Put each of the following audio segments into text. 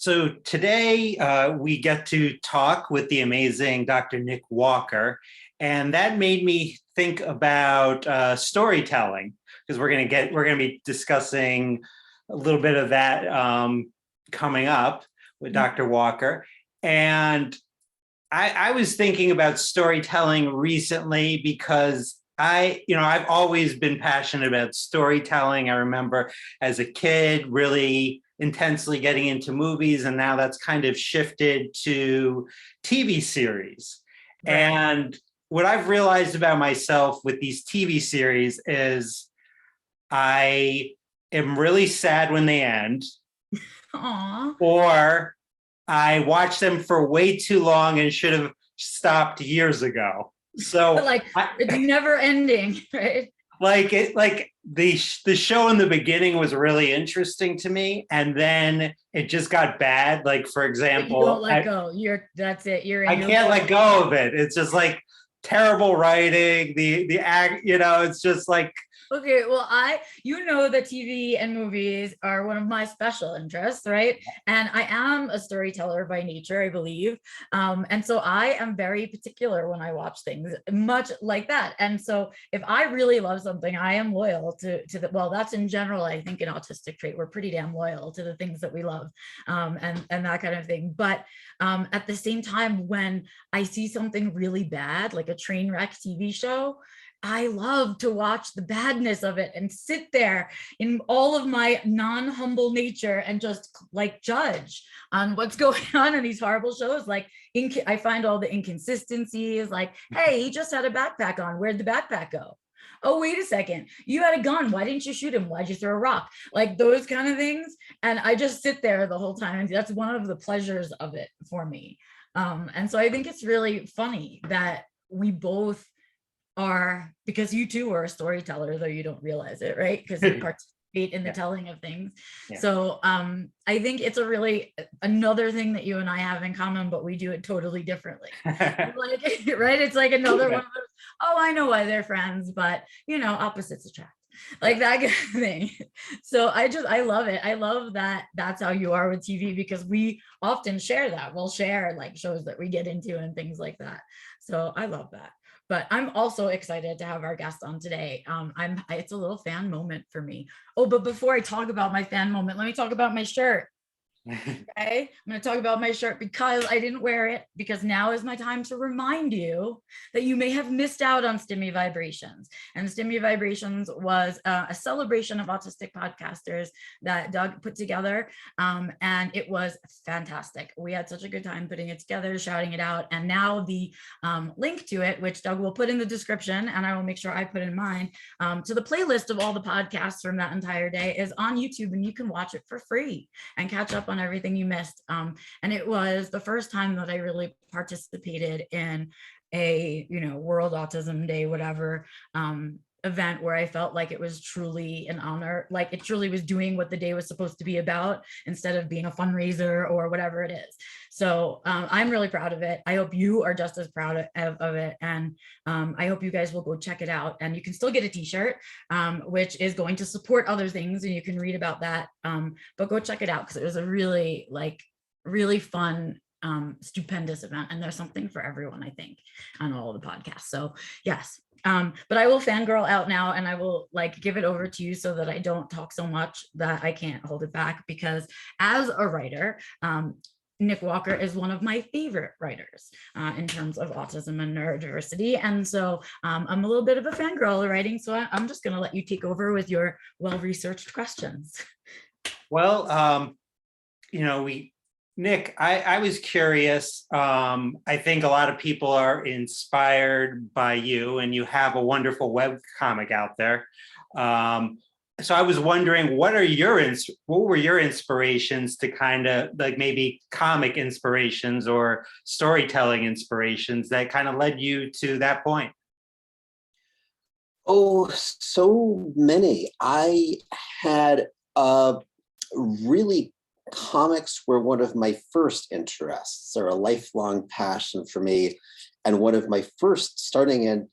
So today we get to talk with the amazing Dr. Nick Walker, and that made me think about storytelling because we're going to be discussing a little bit of that coming up with Dr. Walker. And I was thinking about storytelling recently because I've always been passionate about storytelling. I remember as a kid really intensely getting into movies, and now that's kind of shifted to TV series. Right. And what I've realized about myself with these TV series is I am really sad when they end. Aww. Or I watched them for way too long and should have stopped years ago. So it's never ending, right? The show in the beginning was really interesting to me, and then it just got bad. Like, for example, but you don't let go. That's it. I can't let go of it. It's just like terrible writing. The act, it's just like. Okay, well, that TV and movies are one of my special interests, right? And I am a storyteller by nature, I believe. And so I am very particular when I watch things, much like that. And so if I really love something, I am loyal to that's in general, I think an autistic trait. We're pretty damn loyal to the things that we love and that kind of thing. But at the same time, when I see something really bad, like a train wreck TV show, I love to watch the badness of it and sit there in all of my non-humble nature and just like judge on what's going on in these horrible shows. Like I find all the inconsistencies, like, hey, he just had a backpack on. Where'd the backpack go? Oh, wait a second. You had a gun. Why didn't you shoot him? Why'd you throw a rock? Like those kind of things. And I just sit there the whole time. And that's one of the pleasures of it for me. And so I think it's really funny that we both are, because you too are a storyteller, though you don't realize it, right? Because you participate in the telling of things. Yeah. So I think it's another thing that you and I have in common, but we do it totally differently. Right? It's like another one of those, oh, I know why they're friends, but opposites attract. Like that kind of thing. So I love it. I love that that's how you are with TV, because we often share that. We'll share like shows that we get into and things like that. So I love that. But I'm also excited to have our guest on today. It's a little fan moment for me. Oh, but before I talk about my fan moment, let me talk about my shirt. Okay, I'm going to talk about my shirt because I didn't wear it, because now is my time to remind you that you may have missed out on Stimmy Vibrations. And Stimmy Vibrations was a celebration of autistic podcasters that Doug put together, and it was fantastic. We had such a good time putting it together, shouting it out, and now the link to it, which Doug will put in the description, and I will make sure I put in mine, to the playlist of all the podcasts from that entire day, is on YouTube, and you can watch it for free and catch up on everything you missed. And it was the first time that I really participated in a World Autism Day, whatever, event where I felt like it was truly an honor, like it truly was doing what the day was supposed to be about instead of being a fundraiser or whatever it is. So I'm really proud of it. I hope you are just as proud of it. And I hope you guys will go check it out. And you can still get a t-shirt, which is going to support other things, and you can read about that. But go check it out, because it was a really fun, stupendous event. And there's something for everyone, I think, on all of the podcasts. So yes. But I will fangirl out now, and I will give it over to you so that I don't talk so much that I can't hold it back, because as a writer, Nick Walker is one of my favorite writers in terms of autism and neurodiversity. And so I'm a little bit of a fangirl writing, so I'm just going to let you take over with your well-researched questions. Well, Nick, I was curious. I think a lot of people are inspired by you, and you have a wonderful webcomic out there. So I was wondering, what were your inspirations to kind of maybe comic inspirations or storytelling inspirations that kind of led you to that point? Oh, so many. I had comics were one of my first interests, or a lifelong passion for me. and one of my first, starting in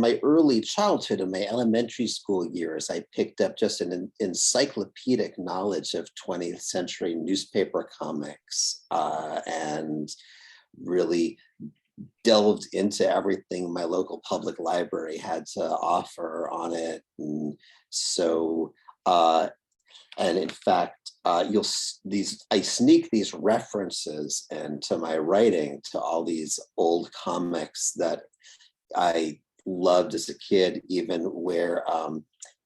my early childhood, in my elementary school years, I picked up just an encyclopedic knowledge of 20th century newspaper comics, and really delved into everything my local public library had to offer on it. And so, and in fact, I sneak these references into my writing to all these old comics that I loved as a kid, even where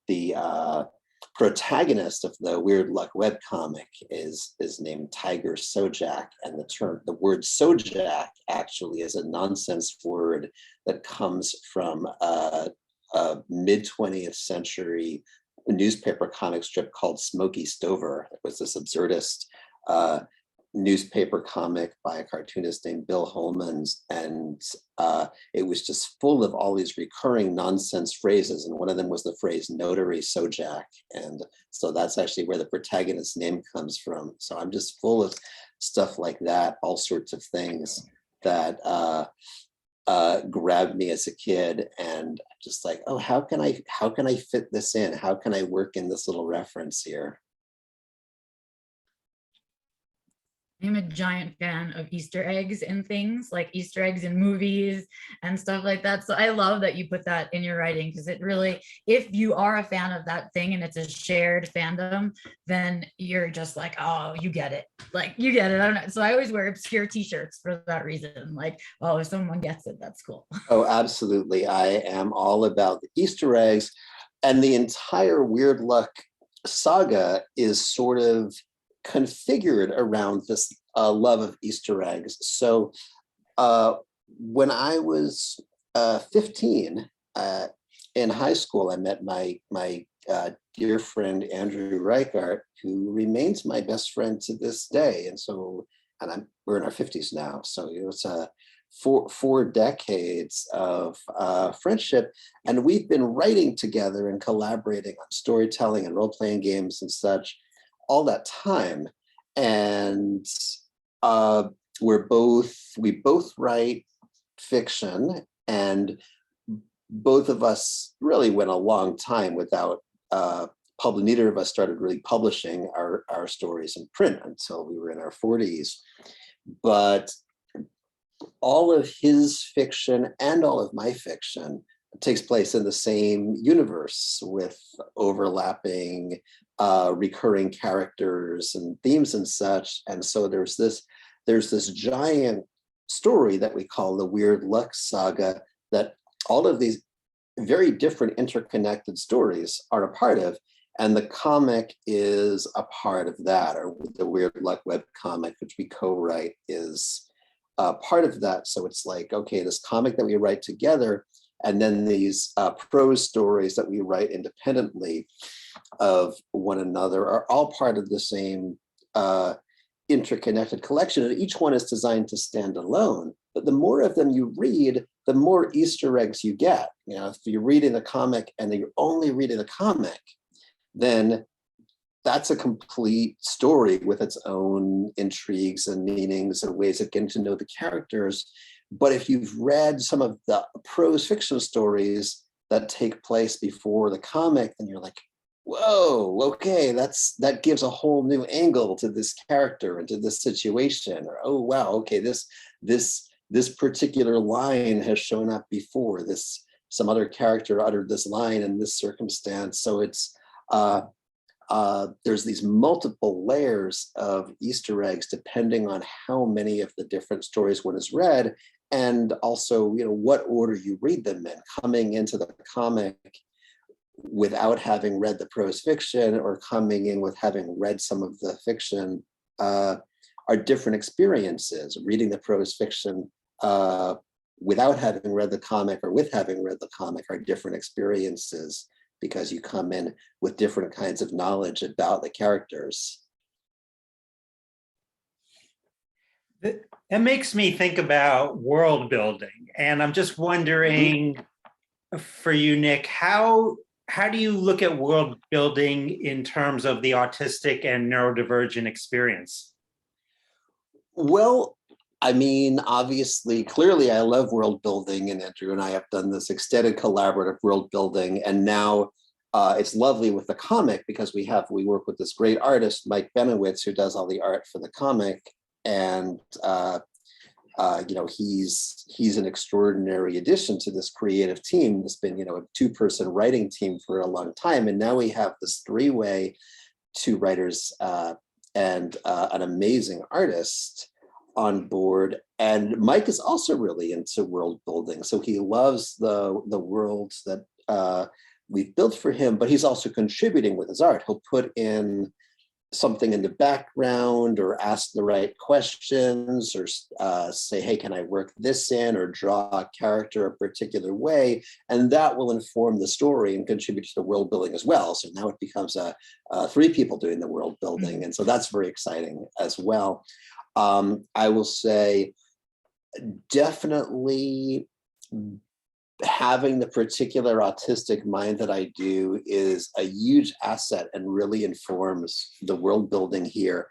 the protagonist of the Weird Luck webcomic is named Tiger Sojak, and the word Sojak actually is a nonsense word that comes from a mid-20th century newspaper comic strip called Smokey Stover. It was this absurdist newspaper comic by a cartoonist named Bill Holmans, and it was just full of all these recurring nonsense phrases, and one of them was the phrase "notary Sojak," and so that's actually where the protagonist's name comes from. So I'm just full of stuff like that, all sorts of things that grabbed me as a kid, and just like, oh, how can I fit this in? How can I work in this little reference here? I'm a giant fan of Easter eggs and things, like Easter eggs in movies and stuff like that. So I love that you put that in your writing, because it really, if you are a fan of that thing and it's a shared fandom, then you're just like, oh, you get it. Like, you get it. I don't know. So I always wear obscure t-shirts for that reason. Like, oh, if someone gets it, that's cool. Oh, absolutely. I am all about the Easter eggs, and the entire Weird Luck saga is sort of configured around this love of Easter eggs. So when I was 15 in high school, I met my dear friend Andrew Reichart, who remains my best friend to this day. And so, we're in our 50s now. So it's four decades of friendship, and we've been writing together and collaborating on storytelling and role-playing games and such all that time. And we both write fiction, and both of us really went a long time without neither of us started really publishing our stories in print until we were in our 40s. But all of his fiction and all of my fiction takes place in the same universe, with overlapping recurring characters and themes and such. And so there's this giant story that we call the Weird Luck saga, that all of these very different interconnected stories are a part of, and the comic is a part of that, or the Weird Luck webcomic, which we co-write, is part of that. So it's like, okay, this comic that we write together, and then these prose stories that we write independently of one another are all part of the same interconnected collection. And each one is designed to stand alone. But the more of them you read, the more Easter eggs you get. You know, if you're reading the comic and you're only reading the comic, then that's a complete story with its own intrigues and meanings and ways of getting to know the characters. But if you've read some of the prose fiction stories that take place before the comic, then you're like, whoa, okay, that gives a whole new angle to this character and to this situation. Or, oh wow, okay, this particular line has shown up before. Some other character uttered this line in this circumstance. So it's there's these multiple layers of Easter eggs depending on how many of the different stories one has read, and also, you know, what order you read them in. Coming into the comic without having read the prose fiction, or coming in with having read some of the fiction, are different experiences. Reading the prose fiction without having read the comic or with having read the comic are different experiences, because you come in with different kinds of knowledge about the characters. That makes me think about world building. And I'm just wondering, for you, Nick, how do you look at world building in terms of the autistic and neurodivergent experience? Well, I mean, obviously, clearly, I love world building, and Andrew and I have done this extended collaborative world building, and now it's lovely with the comic because we work with this great artist, Mike Benowitz, who does all the art for the comic, and he's an extraordinary addition to this creative team. It's been a two-person writing team for a long time, and now we have this three-way, two writers and an amazing artist on board. And Mike is also really into world building, so he loves the worlds that we've built for him, but he's also contributing with his art. He'll put in something in the background or ask the right questions or say, hey, can I work this in, or draw a character a particular way? And that will inform the story and contribute to the world building as well. So now it becomes three people doing the world building. And so that's very exciting as well. I will say definitely having the particular autistic mind that I do is a huge asset and really informs the world building here,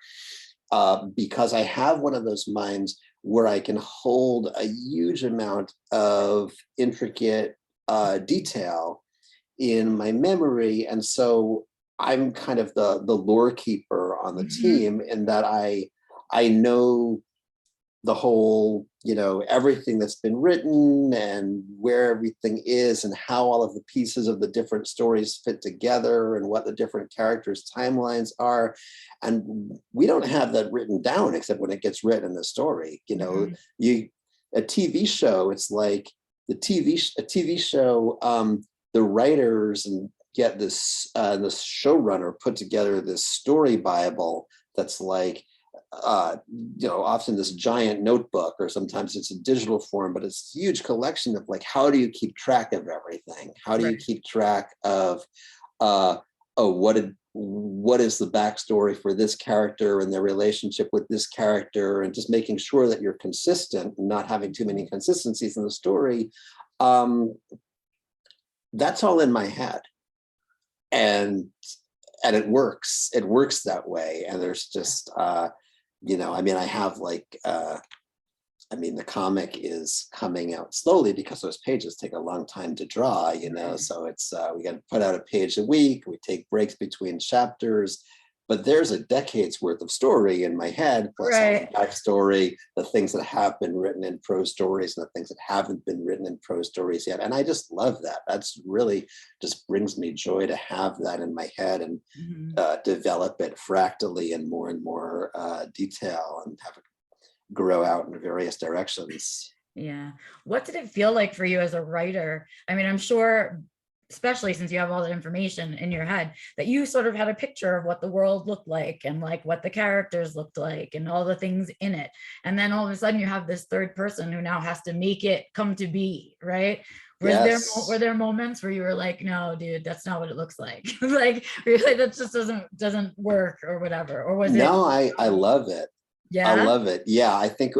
because I have one of those minds where I can hold a huge amount of intricate detail in my memory. And so I'm kind of the lore keeper on the team, in that I know the whole, everything that's been written and where everything is and how all of the pieces of the different stories fit together and what the different characters' timelines are. And we don't have that written down except when it gets written in the story. A TV show, it's like a TV show, the writers and get this showrunner put together this story Bible that's like, often this giant notebook, or sometimes it's a digital form, but it's a huge collection of like, how do you keep track of everything? How do you keep track of what is the backstory for this character and their relationship with this character, and just making sure that you're consistent and not having too many consistencies in the story. That's all in my head, and it works that way. And there's just I have the comic is coming out slowly because those pages take a long time to draw, so it's we got to put out a page a week. We take breaks between chapters, but there's a decade's worth of story in my head, plus all the backstory, the things that have been written in prose stories and the things that haven't been written in prose stories yet. And I just love that. That's really just brings me joy to have that in my head and develop it fractally in more and more detail, and have it grow out in various directions. Yeah. What did it feel like for you as a writer? I mean, I'm sure, especially since you have all that information in your head, that you sort of had a picture of what the world looked like and like what the characters looked like and all the things in it. And then all of a sudden you have this third person who now has to make it come to be, right? Were there moments where you were like, no, dude, that's not what it looks like? Like, really, that just doesn't work, or whatever? Or was it? No, I love it. Yeah. I love it. Yeah, I think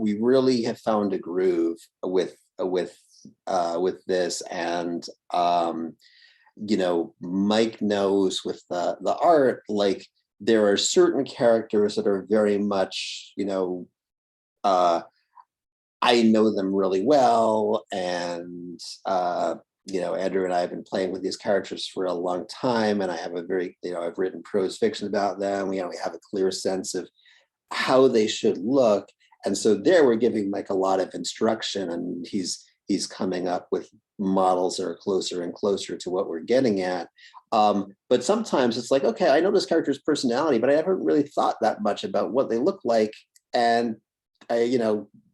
we really have found a groove with this, and Mike knows with the art, like there are certain characters that are very much, I know them really well, and Andrew and I have been playing with these characters for a long time, and I have a very, I've written prose fiction about them. We have a clear sense of how they should look, and so there we're giving Mike a lot of instruction, and he's coming up with models that are closer and closer to what we're getting at. But sometimes it's like, okay, I know this character's personality, but I haven't really thought that much about what they look like, and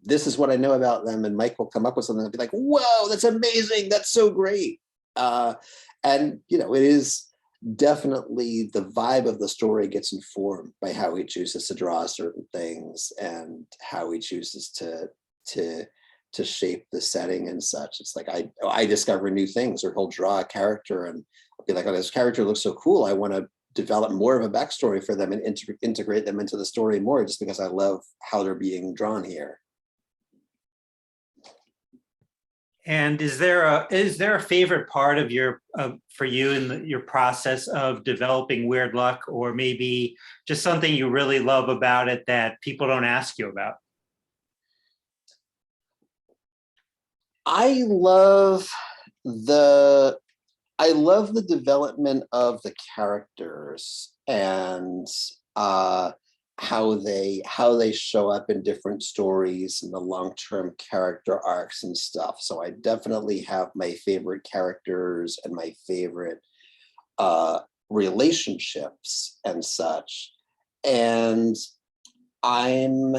this is what I know about them. And Mike will come up with something and be like, whoa, that's amazing, that's so great. And it is definitely the vibe of the story gets informed by how he chooses to draw certain things and how he chooses to shape the setting and such. It's like I discover new things, or he'll draw a character and I'll be like, oh, this character looks so cool, I want to develop more of a backstory for them and integrate them into the story more, just because I love how they're being drawn here. And is there a favorite part of for you in your process of developing Weird Luck, or maybe just something you really love about it that people don't ask you about? I love the development of the characters and how they show up in different stories and the long-term character arcs and stuff. So I definitely have my favorite characters and my favorite relationships and such. And I'm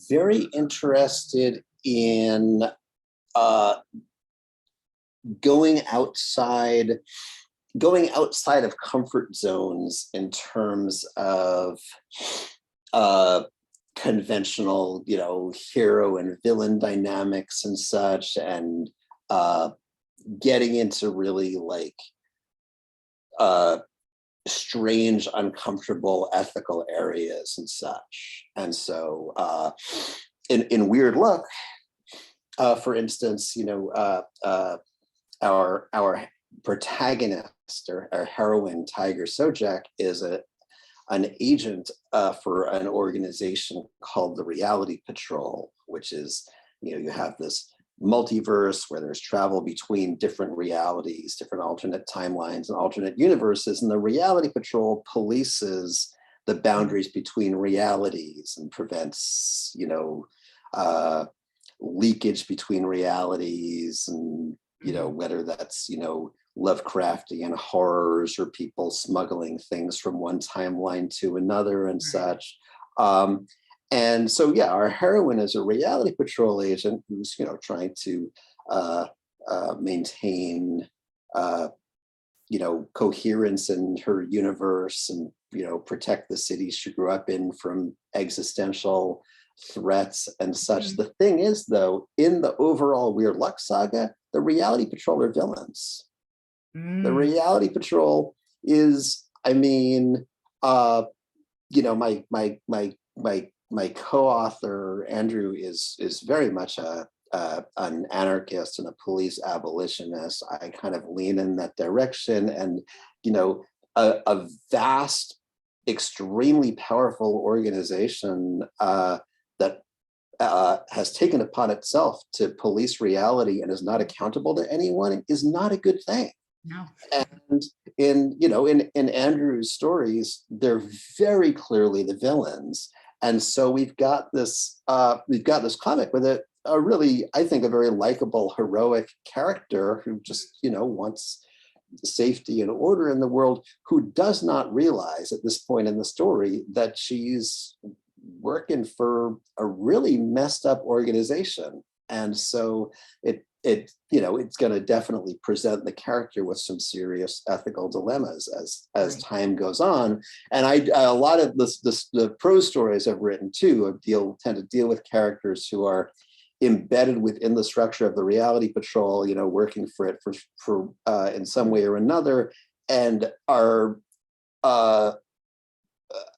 very interested in going outside of comfort zones in terms of conventional, hero and villain dynamics and such, and getting into really like strange, uncomfortable ethical areas and such. And so in Weird Look, for instance, our protagonist, or our heroine, Tiger Sojak, is an agent for an organization called the Reality Patrol, which is, you have this multiverse where there's travel between different realities, different alternate timelines and alternate universes, and the Reality Patrol polices the boundaries between realities and prevents, leakage between realities, and whether that's Lovecraftian horrors or people smuggling things from one timeline to another and such. And so, yeah, our heroine is a Reality Patrol agent who's, trying to maintain, coherence in her universe and, protect the city she grew up in from existential threats and such. The thing is, though, in the overall Weird Luck saga, the Reality Patrol are villains. The Reality Patrol is, my co-author Andrew is very much an anarchist and a police abolitionist. I kind of lean in that direction, and a vast, extremely powerful organization that has taken upon itself to police reality and is not accountable to anyone is not a good thing. No. And in Andrew's stories, they're very clearly the villains. And so we've got this comic with a really, I think, a very likable, heroic character who just, wants safety and order in the world, who does not realize at this point in the story that she's working for a really messed up organization. And so it's going to definitely present the character with some serious ethical dilemmas as time goes on. And a lot of the prose stories I've written too tend to deal with characters who are embedded within the structure of the Reality Patrol, working for it for in some way or another, and are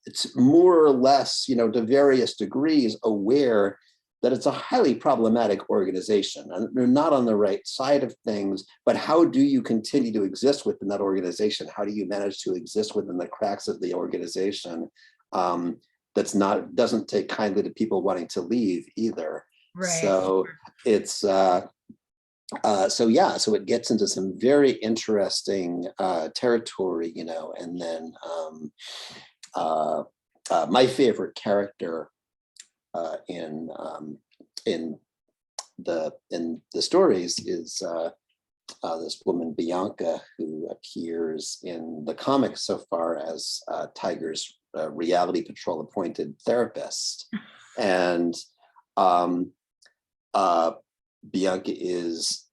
it's more or less, to various degrees, aware that it's a highly problematic organization and they're not on the right side of things. But how do you continue to exist within that organization? How do you manage to exist within the cracks of the organization doesn't take kindly to people wanting to leave either? Right. So it's so it gets into some very interesting territory, and then my favorite character in the stories is this woman Bianca, who appears in the comics so far as Tiger's Reality Patrol appointed therapist. And Bianca is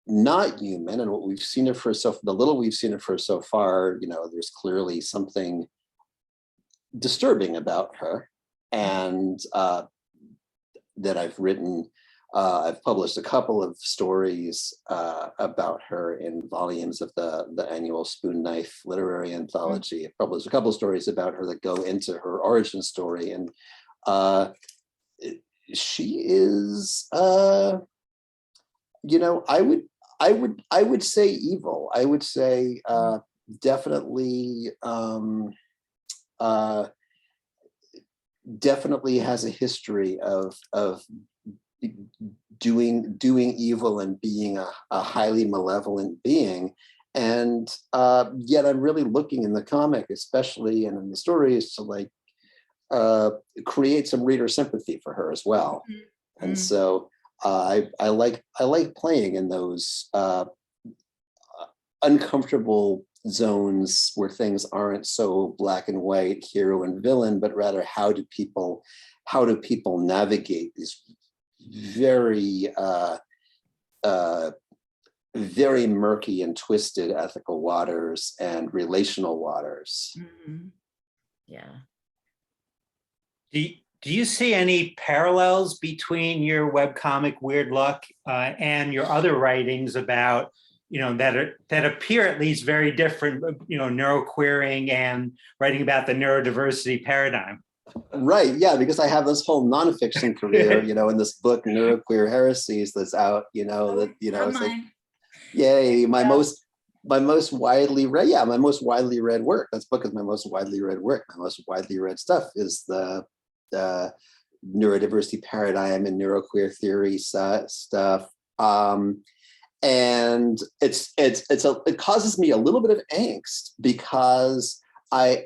not human, and what we've seen of her the little we've seen of her so far, there's clearly something disturbing about her. And that I've written, I've published a couple of stories about her in volumes of the annual Spoon Knife literary anthology. I've published a couple of stories about her that go into her origin story, and she is, I would say evil. I would say definitely. Definitely has a history of doing evil and being a highly malevolent being. And yet I'm really looking in the comic, especially and in the stories, to like create some reader sympathy for her as well. Mm-hmm. And so I like playing in those uncomfortable zones where things aren't so black and white, hero and villain, but rather how do people navigate these very very murky and twisted ethical waters and relational waters. Mm-hmm. Yeah. Do you see any parallels between your webcomic Weird Luck and your other writings about, that appear at least very different, neuroqueering and writing about the neurodiversity paradigm? Right, yeah, because I have this whole nonfiction career, in this book, Neuroqueer Heresies, that's out, it's like, yay, my most widely read work. This book is my most widely read work. My most widely read stuff is the neurodiversity paradigm and neuroqueer theory stuff. And it causes me a little bit of angst because I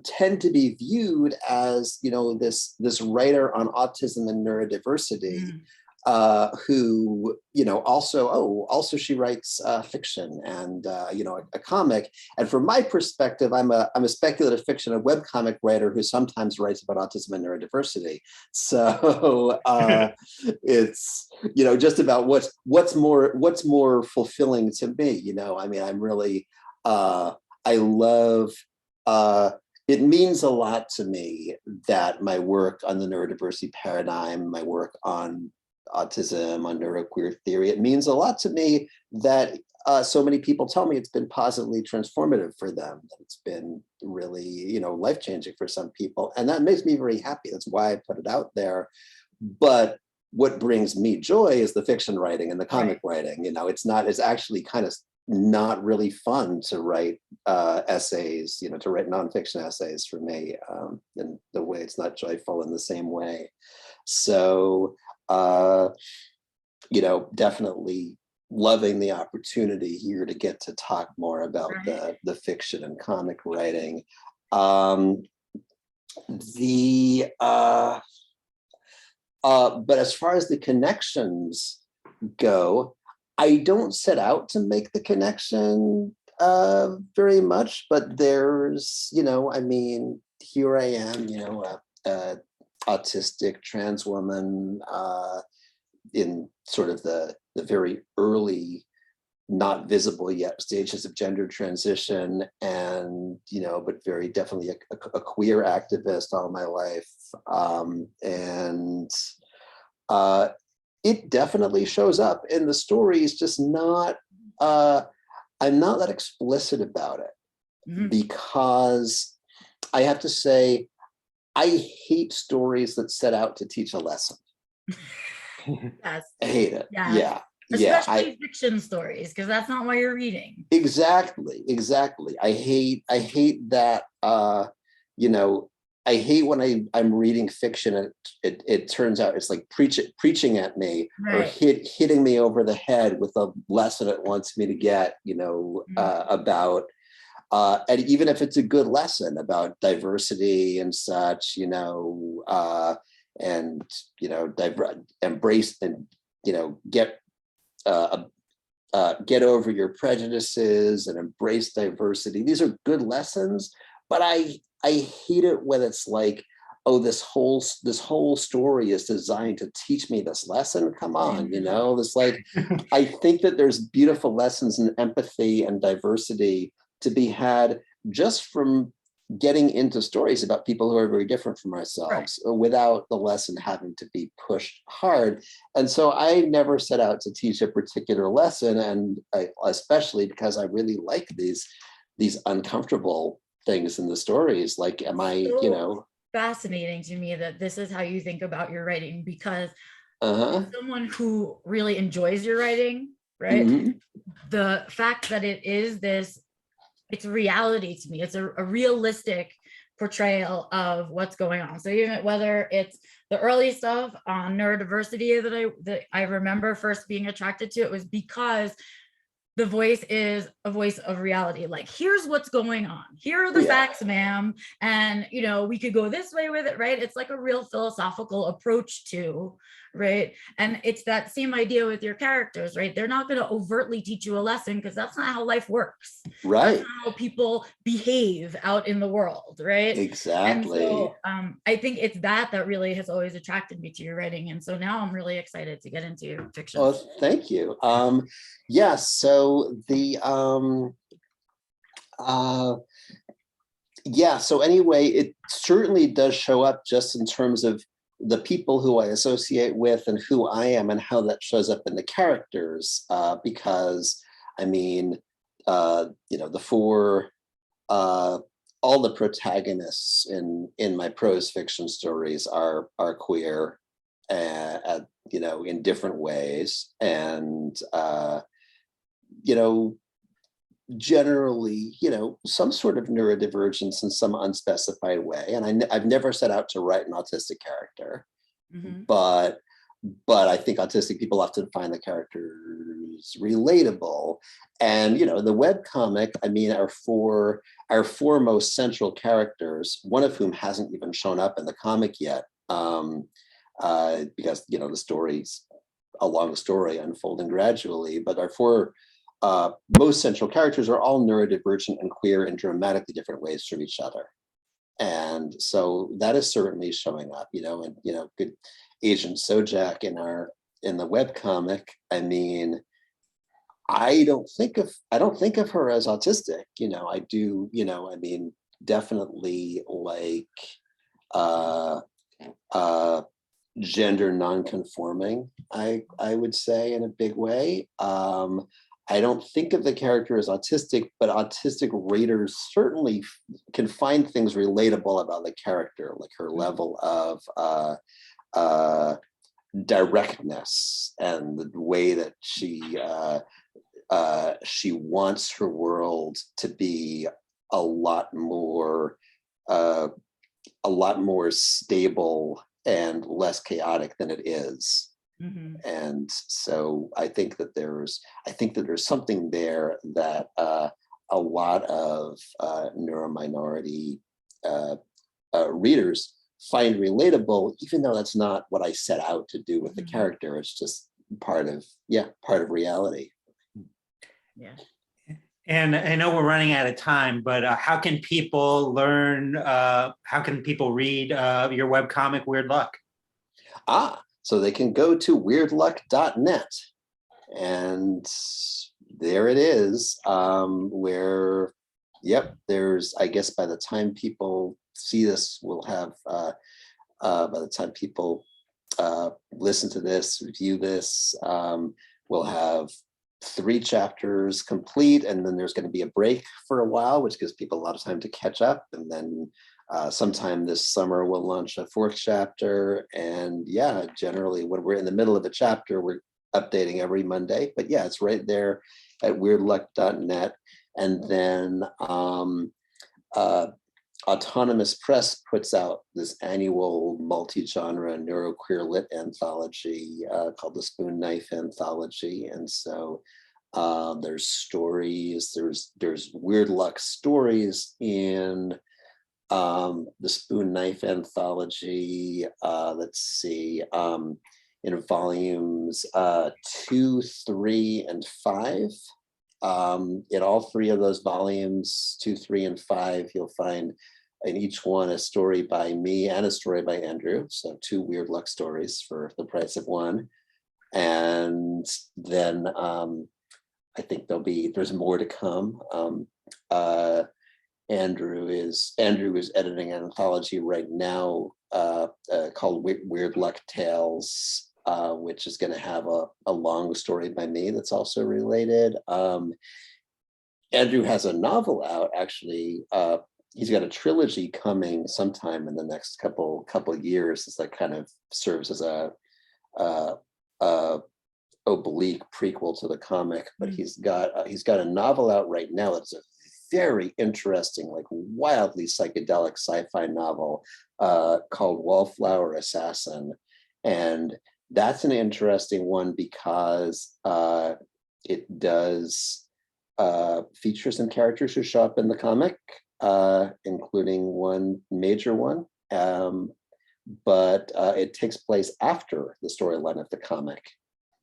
tend to be viewed as this writer on autism and neurodiversity, who also she writes fiction and a comic. And from my perspective, I'm a speculative fiction, a webcomic writer who sometimes writes about autism and neurodiversity. So it's just about what's more fulfilling to me. I'm really I love. It means a lot to me that my work on the neurodiversity paradigm, my work on autism, on neuroqueer theory, it means a lot to me that so many people tell me it's been positively transformative for them, that it's been really, life-changing for some people. And that makes me very happy. That's why I put it out there. But what brings me joy is the fiction writing and the comic writing. It's actually kind of not really fun to write essays, to write nonfiction essays for me, in the way it's not joyful in the same way. So, definitely loving the opportunity here to get to talk more about the fiction and comic writing. But as far as the connections go, I don't set out to make the connection very much, but there's, here I am, a autistic trans woman in sort of the very early, not visible yet stages of gender transition, and but very definitely a queer activist all my life, and it definitely shows up in the stories, just not, I'm not that explicit about it, because I have to say, I hate stories that set out to teach a lesson. Yes. I hate it. Yeah. Especially fiction stories, because that's not why you're reading. Exactly. I hate that, I hate when I'm reading fiction and it turns out it's like preaching at me, or hitting me over the head with a lesson it wants me to get, about, and even if it's a good lesson about diversity and such, and embrace and get over your prejudices and embrace diversity. These are good lessons, but I hate it when it's like, oh, this whole story is designed to teach me this lesson. Come on, it's like, I think that there's beautiful lessons in empathy and diversity to be had just from getting into stories about people who are very different from ourselves, without the lesson having to be pushed hard. And so I never set out to teach a particular lesson, and especially because I really like these uncomfortable things in the stories. Like, am I, fascinating to me that this is how you think about your writing, because as someone who really enjoys your writing, the fact that it is this, it's reality to me. It's a realistic portrayal of what's going on. So even whether it's the early stuff on neurodiversity that I remember first being attracted to, it was because the voice is a voice of reality. Like, here's what's going on. Here are the facts, ma'am. And, you know, we could go this way with it, right? It's like a real philosophical approach to, right? And it's that same idea with your characters, right? They're not going to overtly teach you a lesson because that's not how life works. Right. That's not how people behave out in the world, right? Exactly. And so I think it's that really has always attracted me to your writing. And so now I'm really excited to get into your fiction. Well, thank you. Yes, so so anyway, it certainly does show up just in terms of the people who I associate with and who I am and how that shows up in the characters, because I mean, you know, all the protagonists in my prose fiction stories are queer, you know, in different ways, and you know, generally, you know, some sort of neurodivergence in some unspecified way. And I've never set out to write an autistic character, but I think autistic people often find the characters relatable. And, you know, the webcomic, I mean, our four most central characters, one of whom hasn't even shown up in the comic yet, because, you know, the story's a long story unfolding gradually, but our four most central characters are all neurodivergent and queer in dramatically different ways from each other. And so that is certainly showing up, you know, and, you know, good Agent Sojak in the webcomic. I mean, I don't think of her as autistic, you know. I do, you know, I mean, definitely like gender non-conforming, I would say, in a big way. I don't think of the character as autistic, but autistic readers certainly can find things relatable about the character, like her level of directness and the way that she wants her world to be a lot more stable and less chaotic than it is. And so I think that there's something there that a lot of neurominority readers find relatable, even though that's not what I set out to do with the character. It's just part of reality. Yeah. And I know we're running out of time, but how can people learn, how can people read your webcomic, Weird Luck? So they can go to weirdluck.net, and there it is, where, yep, there's, I guess by the time people see this, we'll have, by the time people listen to this, review this, we'll have 3 chapters complete, and then there's going to be a break for a while, which gives people a lot of time to catch up, and then sometime this summer we'll launch a 4th chapter. And yeah, generally when we're in the middle of a chapter, we're updating every Monday. But yeah, it's right there at weirdluck.net. And then Autonomous Press puts out this annual multi-genre Neuroqueer lit anthology called the Spoon Knife Anthology. And so there's stories, there's Weird Luck stories in the Spoon Knife Anthology, let's see, in volumes 2, 3, and 5. In all 3 of those volumes, 2, 3, and 5, you'll find in each one a story by me and a story by Andrew. So 2 Weird Luck stories for the price of 1. And then I think there's more to come. Andrew is editing an anthology right now called Weird Luck Tales, which is going to have a long story by me that's also related. Andrew has a novel out, actually. He's got a trilogy coming sometime in the next couple years. That kind of serves as a oblique prequel to the comic. But he's got a novel out right now. It's a very interesting, like wildly psychedelic sci-fi novel called Wallflower Assassin. And that's an interesting one because it does feature some characters who show up in the comic, including one major one. But it takes place after the storyline of the comic.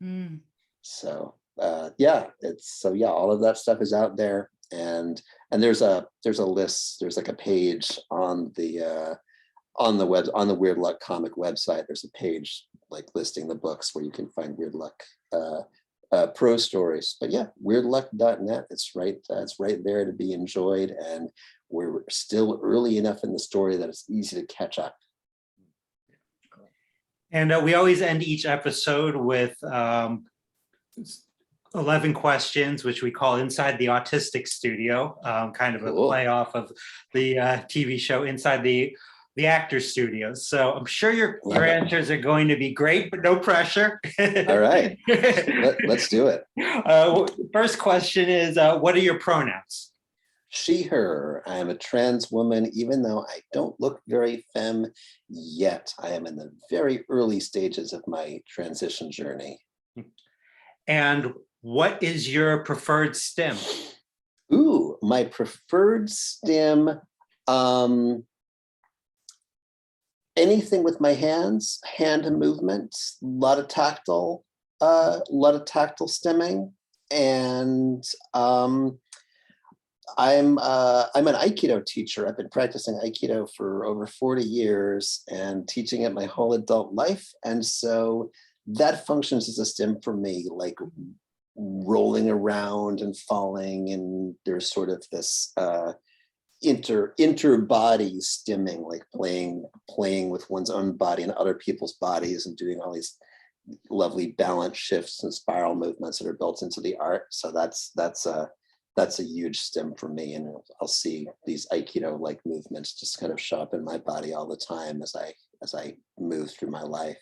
Mm. So all of that stuff is out there, and there's a list, there's like a page on the Weird Luck comic website. There's a page like listing the books where you can find Weird Luck prose stories. But yeah, weirdluck.net, it's right there to be enjoyed, and we're still early enough in the story that it's easy to catch up. And we always end each episode with 11 questions, which we call Inside the Autistic Studio, kind of a play off of the TV show Inside the Actors Studios. So I'm sure your answers are going to be great, but no pressure. All right, let's do it. First question is, what are your pronouns? She, her. I am a trans woman, even though I don't look very femme yet. I am in the very early stages of my transition journey. And what is your preferred stim? Ooh, my preferred stim, anything with my hands, hand movements, a lot of tactile stimming, and I'm an Aikido teacher. I've been practicing Aikido for over 40 years and teaching it my whole adult life. And so that functions as a stim for me, like rolling around and falling. And there's sort of this inter-body stimming, like playing with one's own body and other people's bodies and doing all these lovely balance shifts and spiral movements that are built into the art. So that's a huge stim for me, and I'll see these Aikido-like movements just kind of show up in my body all the time as I move through my life.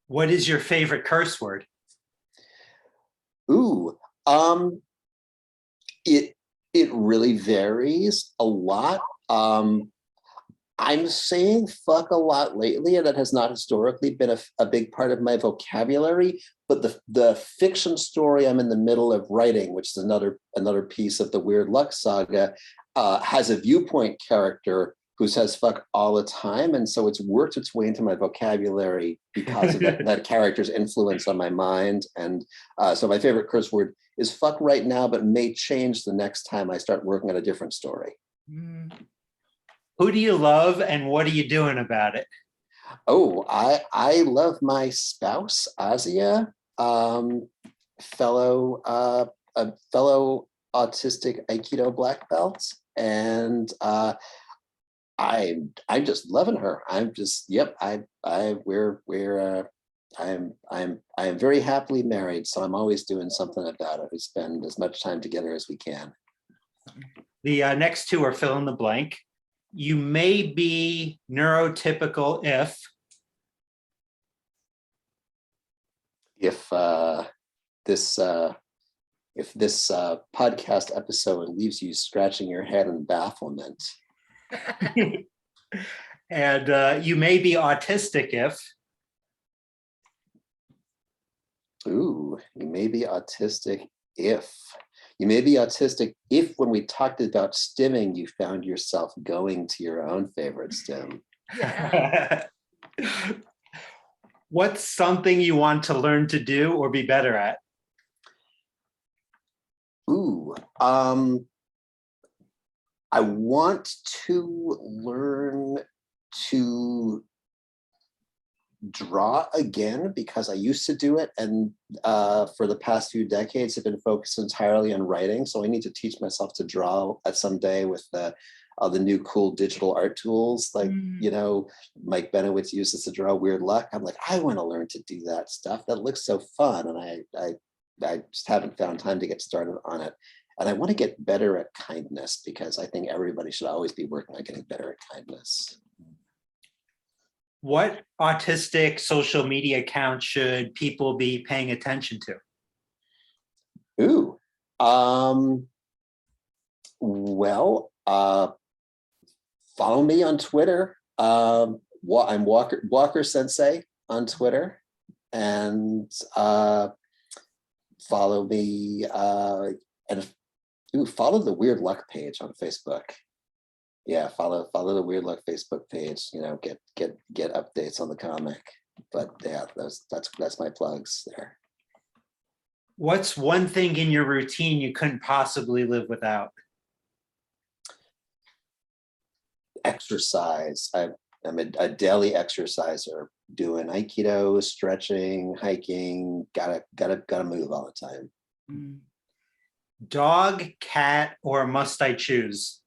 What is your favorite curse word? Ooh, it really varies a lot. I'm saying fuck a lot lately, and that has not historically been a big part of my vocabulary. But the fiction story I'm in the middle of writing, which is another piece of the Weird Luck saga, has a viewpoint character who says fuck all the time. And so it's worked its way into my vocabulary because of that character's influence on my mind. And so my favorite curse word is fuck right now, but may change the next time I start working on a different story. Who do you love and what are you doing about it? Oh, I love my spouse, Azia, fellow autistic Aikido black belt, and I'm just loving her. I'm very happily married, so I'm always doing something about it. We spend as much time together as we can. The next two are fill in the blank. You may be neurotypical if this podcast episode leaves you scratching your head in bafflement. And you may be autistic if you may be autistic if when we talked about stimming, you found yourself going to your own favorite stim. Yeah. What's something you want to learn to do or be better at? I want to learn to draw again, because I used to do it, and for the past few decades have been focused entirely on writing. So I need to teach myself to draw at some day with the new cool digital art tools, like Mike Benowitz uses to draw Weird Luck. I'm like, I want to learn to do that stuff. That looks so fun, and I just haven't found time to get started on it. And I want to get better at kindness, because I think everybody should always be working on getting better at kindness. What autistic social media account should people be paying attention to? Well, follow me on Twitter. I'm Walker Sensei on Twitter, and follow me and follow the Weird Luck page on Facebook. Yeah, follow the Weird Luck Facebook page. You know, get updates on the comic. But yeah, that's my plugs there. What's one thing in your routine you couldn't possibly live without? Exercise. I'm a daily exerciser, doing Aikido, stretching, hiking. Gotta move all the time. Dog, cat, or must I choose?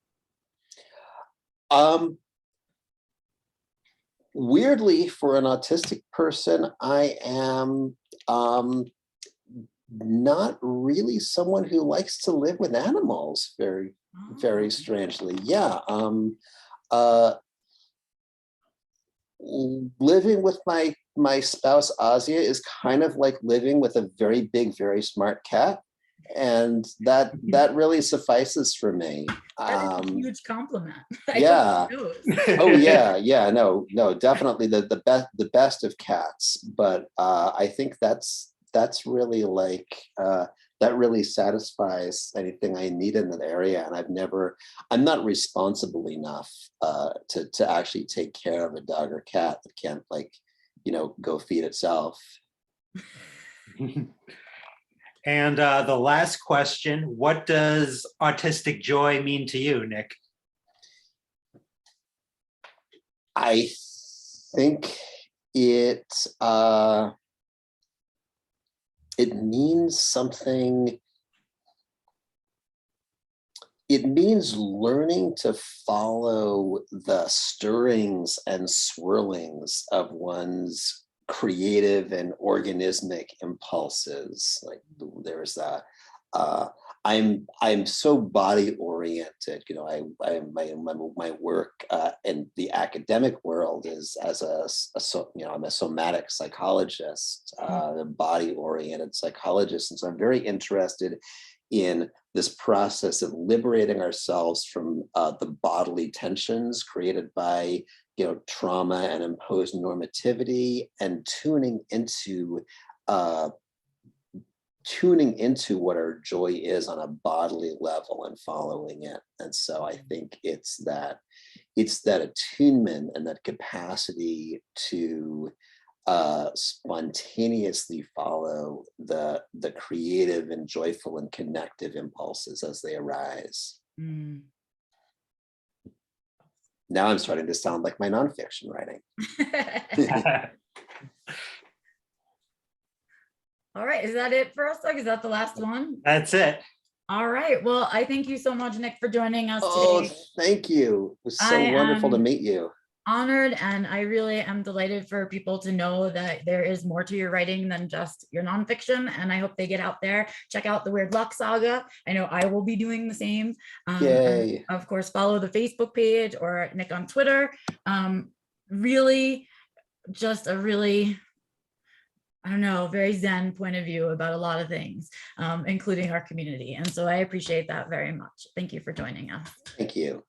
Weirdly, for an autistic person, I am not really someone who likes to live with animals. Very strangely, yeah. Living with my spouse Azia is kind of like living with a very big, very smart cat, and that really suffices for me. That is a huge compliment. Yeah. Oh yeah. No, definitely the best of cats. But I think that's really like that really satisfies anything I need in that area. And I'm not responsible enough to actually take care of a dog or cat that can't, like, go feed itself. And the last question, what does autistic joy mean to you, Nick? I think it means something. It means learning to follow the stirrings and swirlings of one's creative and organismic impulses. Like there's that. I'm so body oriented. My work in the academic world is as I'm a somatic psychologist, a body oriented psychologist, and so I'm very interested in this process of liberating ourselves from the bodily tensions created by trauma and imposed normativity, and tuning into what our joy is on a bodily level and following it. And so I think it's that attunement and that capacity to spontaneously follow the creative and joyful and connective impulses as they arise. Now I'm starting to sound like my nonfiction writing. All right, is that it for us, Doug? Is that the last one? That's it. All right, well, I thank you so much, Nick, for joining us today. Thank you. It was so wonderful to meet you. Honored, and I really am delighted for people to know that there is more to your writing than just your nonfiction, and I hope they get out there, check out the Weird Luck Saga. I know I will be doing the same. Yay. And of course, follow the Facebook page or Nick on Twitter. Really, just a really, I don't know, very zen point of view about a lot of things, including our community. And so I appreciate that very much. Thank you for joining us. Thank you.